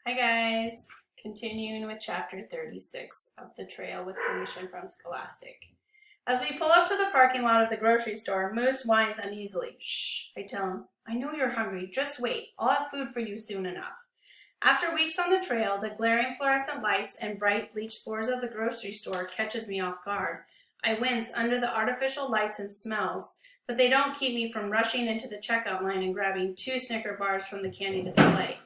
Hi guys, continuing with chapter 36 of The Trail with permission from Scholastic. As we pull up to the parking lot of the grocery store, Moose whines uneasily. Shh, I tell him. I know you're hungry. Just wait. I'll have food for you soon enough. After weeks on the trail, the glaring fluorescent lights and bright bleached floors of the grocery store catches me off guard. I wince under the artificial lights and smells, but they don't keep me from rushing into the checkout line and grabbing 2 Snicker bars from the candy display.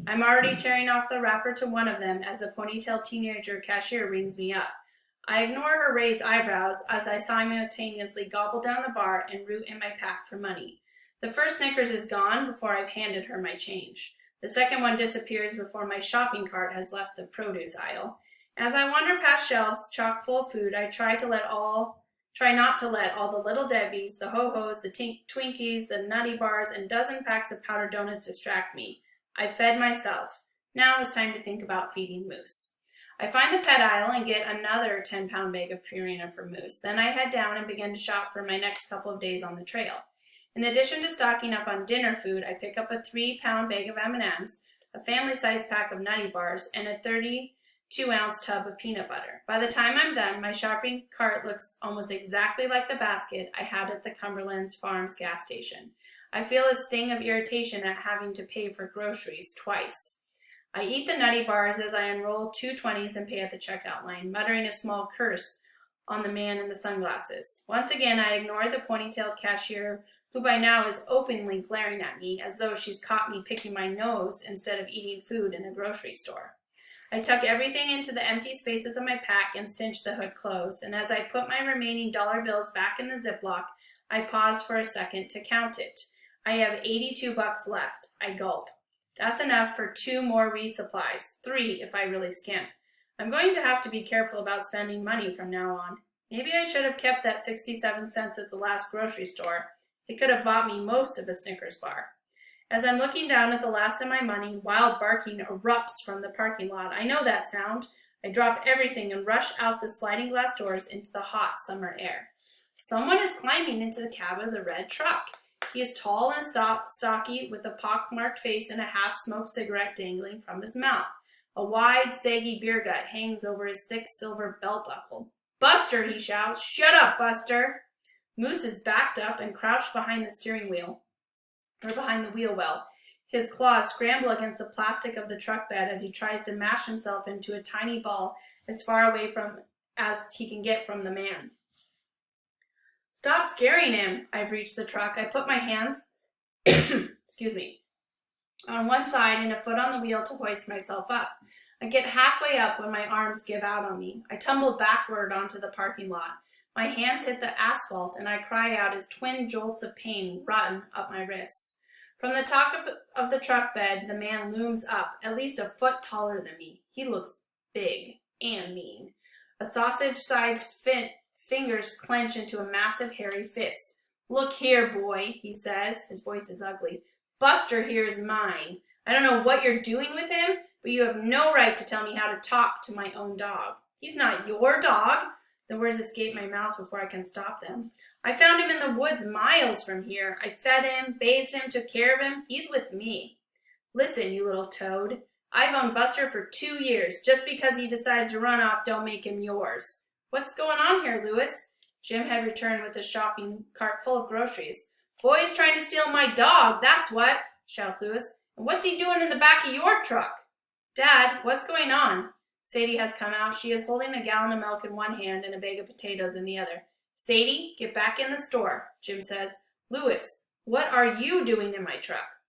I'm already tearing off the wrapper to one of them as the ponytailed teenager cashier rings me up. I ignore her raised eyebrows as I simultaneously gobble down the bar and root in my pack for money. The first Snickers is gone before I've handed her my change. The second one disappears before my shopping cart has left the produce aisle. As I wander past shelves chock full of food, I try not to let all the Little Debbies, the Ho-Hos, the Twinkies, the Nutty Bars, and dozen packs of powdered donuts distract me. I fed myself. Now it's time to think about feeding Moose. I find the pet aisle and get another 10-pound bag of Purina for Moose. Then I head down and begin to shop for my next couple of days on the trail. In addition to stocking up on dinner food, I pick up a 3-pound bag of M&Ms, a family-sized pack of Nutty Bars, and a 32-ounce tub of peanut butter. By the time I'm done, my shopping cart looks almost exactly like the basket I had at the Cumberland's Farms gas station. I feel a sting of irritation at having to pay for groceries twice. I eat the Nutty Bars as I unroll 2 20s and pay at the checkout line, muttering a small curse on the man in the sunglasses. Once again, I ignore the ponytailed cashier, who by now is openly glaring at me as though she's caught me picking my nose instead of eating food in a grocery store. I tuck everything into the empty spaces of my pack and cinch the hood closed, and as I put my remaining dollar bills back in the Ziploc, I pause for a second to count it. I have $82 left. I gulp. That's enough for 2 more resupplies, 3 if I really skimp. I'm going to have to be careful about spending money from now on. Maybe I should have kept that 67 cents at the last grocery store. It could have bought me most of a Snickers bar. As I'm looking down at the last of my money, wild barking erupts from the parking lot. I know that sound. I drop everything and rush out the sliding glass doors into the hot summer air. Someone is climbing into the cab of the red truck. He is tall and stocky, with a pockmarked face and a half-smoked cigarette dangling from his mouth. A wide, saggy beer gut hangs over his thick silver belt buckle. "Buster!" he shouts. "Shut up, Buster!" Moose is backed up and crouched behind the wheel well. His claws scramble against the plastic of the truck bed as he tries to mash himself into a tiny ball as far away from as he can get from the man. "Stop scaring him." I've reached the truck. I put my hands on one side and a foot on the wheel to hoist myself up. I get halfway up when my arms give out on me. I tumble backward onto the parking lot. My hands hit the asphalt and I cry out as twin jolts of pain run up my wrists. From the top of the truck bed, the man looms up, at least a foot taller than me. He looks big and mean. A sausage-sized fingers clench into a massive hairy fist. "Look here, boy," he says. His voice is ugly. "Buster here is mine. I don't know what you're doing with him, but you have no right to tell me how to talk to my own dog. He's not your dog." The words escape my mouth before I can stop them. "I found him in the woods miles from here. I fed him, bathed him, took care of him. He's with me." "Listen, you little toad. I've owned Buster for 2 years. Just because he decides to run off, don't make him yours." "What's going on here, Lewis?" Jim had returned with a shopping cart full of groceries. "Boy's trying to steal my dog, that's what," shouts Lewis. "And what's he doing in the back of your truck?" "Dad, what's going on?" Sadie has come out. She is holding a gallon of milk in one hand and a bag of potatoes in the other. "Sadie, get back in the store," Jim says. "Lewis, what are you doing in my truck?"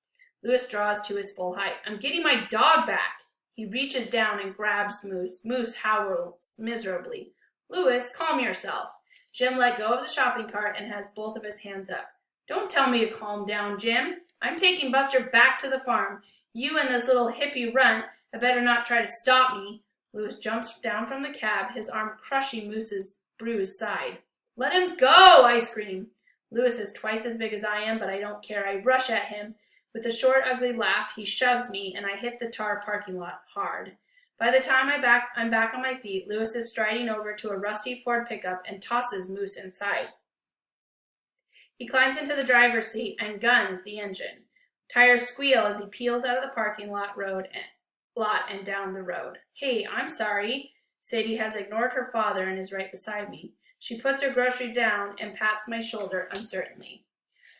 Lewis draws to his full height. "I'm getting my dog back." He reaches down and grabs Moose. Moose howls miserably. "Lewis, calm yourself." Jim let go of the shopping cart and has both of his hands up. "Don't tell me to calm down, Jim. I'm taking Buster back to the farm. You and this little hippie runt had better not try to stop me." Lewis jumps down from the cab, his arm crushing Moose's bruised side. "Let him go!" I scream. Lewis is twice as big as I am, but I don't care. I rush at him. With a short, ugly laugh, he shoves me, and I hit the tar parking lot hard. By the time I'm back on my feet, Lewis is striding over to a rusty Ford pickup and tosses Moose inside. He climbs into the driver's seat and guns the engine. Tires squeal as he peels out of the parking lot road lot and down the road. Hey, I'm sorry. Sadie has ignored her father and is right beside me. She puts her grocery down and pats my shoulder uncertainly.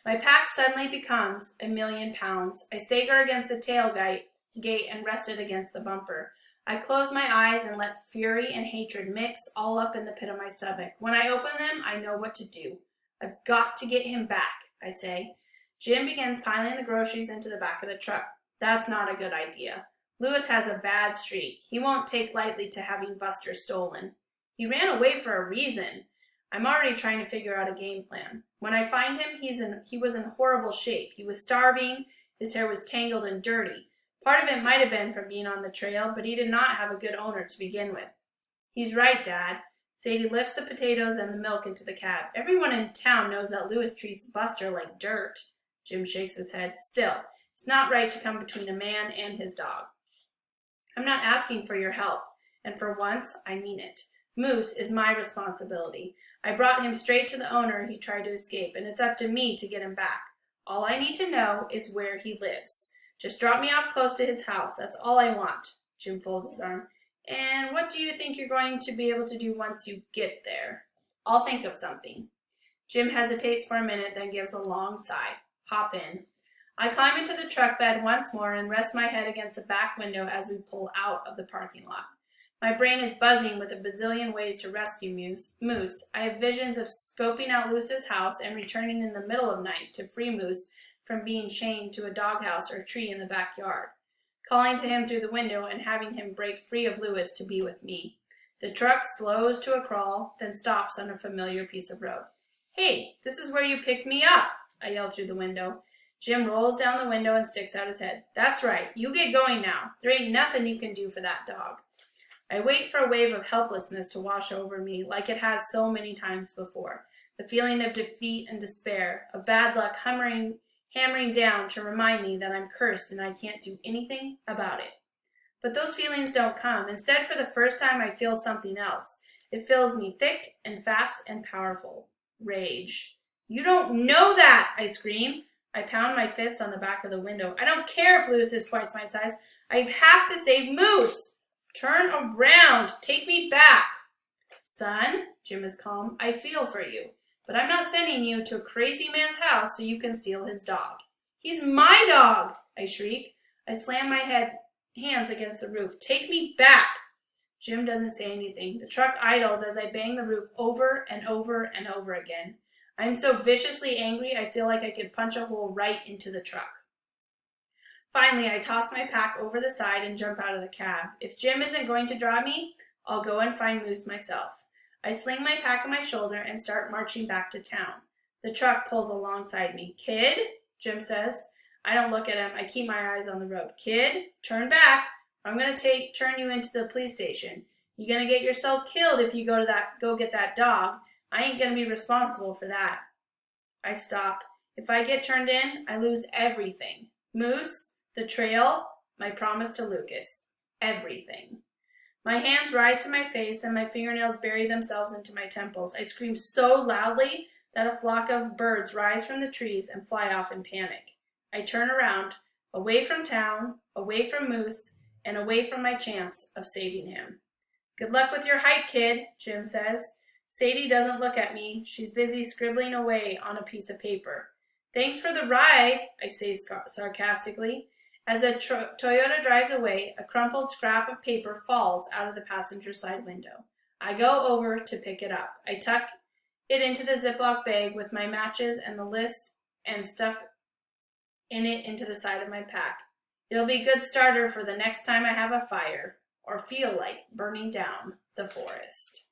My pack suddenly becomes 1,000,000 pounds. I stagger against the tailgate and rest it against the bumper. I close my eyes and let fury and hatred mix all up in the pit of my stomach. When I open them, I know what to do. I've got to get him back, I say. Jim begins piling the groceries into the back of the truck. That's not a good idea. Lewis has a bad streak. He won't take lightly to having Buster stolen. He ran away for a reason. I'm already trying to figure out a game plan. When I find him, he was in horrible shape. He was starving. His hair was tangled and dirty. Part of it might have been from being on the trail, but he did not have a good owner to begin with. He's right, Dad. Sadie lifts the potatoes and the milk into the cab. Everyone in town knows that Lewis treats Buster like dirt. Jim shakes his head. Still, it's not right to come between a man and his dog. I'm not asking for your help, and for once, I mean it. Moose is my responsibility. I brought him straight to the owner he tried to escape, and it's up to me to get him back. All I need to know is where he lives. Just drop me off close to his house. That's all I want. Jim folds his arm. And what do you think you're going to be able to do once you get there? I'll think of something. Jim hesitates for a minute, then gives a long sigh. Hop in. I climb into the truck bed once more and rest my head against the back window as we pull out of the parking lot. My brain is buzzing with a bazillion ways to rescue Moose. I have visions of scoping out Lewis's house and returning in the middle of night to free Moose from being chained to a doghouse or tree in the backyard, calling to him through the window and having him break free of Lewis to be with me. The truck slows to a crawl, then stops on a familiar piece of road. Hey, this is where you picked me up, I yell through the window. Jim rolls down the window and sticks out his head. That's right, you get going now. There ain't nothing you can do for that dog. I wait for a wave of helplessness to wash over me like it has so many times before. The feeling of defeat and despair, of bad luck hammering down to remind me that I'm cursed and I can't do anything about it. But those feelings don't come. Instead, for the first time, I feel something else. It fills me thick and fast and powerful. Rage. You don't know that, I scream. I pound my fist on the back of the window. I don't care if Lewis is twice my size. I have to save Moose. Turn around. Take me back. Son, Jim is calm, I feel for you. But I'm not sending you to a crazy man's house so you can steal his dog. He's my dog, I shriek. I slam my hands against the roof. Take me back. Jim doesn't say anything. The truck idles as I bang the roof over and over and over again. I'm so viciously angry I feel like I could punch a hole right into the truck. Finally, I toss my pack over the side and jump out of the cab. If Jim isn't going to draw me, I'll go and find Moose myself. I sling my pack on my shoulder and start marching back to town. The truck pulls alongside me. Kid, Jim says. I don't look at him. I keep my eyes on the road. Kid, turn back. I'm going to turn you into the police station. You're going to get yourself killed if you go get that dog. I ain't going to be responsible for that. I stop. If I get turned in, I lose everything. Moose, the trail, my promise to Lucas. Everything. My hands rise to my face and my fingernails bury themselves into my temples. I scream so loudly that a flock of birds rise from the trees and fly off in panic. I turn around, away from town, away from Moose, and away from my chance of saving him. Good luck with your hike, kid, Jim says. Sadie doesn't look at me. She's busy scribbling away on a piece of paper. Thanks for the ride, I say sarcastically. As the Toyota drives away, a crumpled scrap of paper falls out of the passenger side window. I go over to pick it up. I tuck it into the Ziploc bag with my matches and the list and stuff in it into the side of my pack. It'll be a good starter for the next time I have a fire or feel like burning down the forest.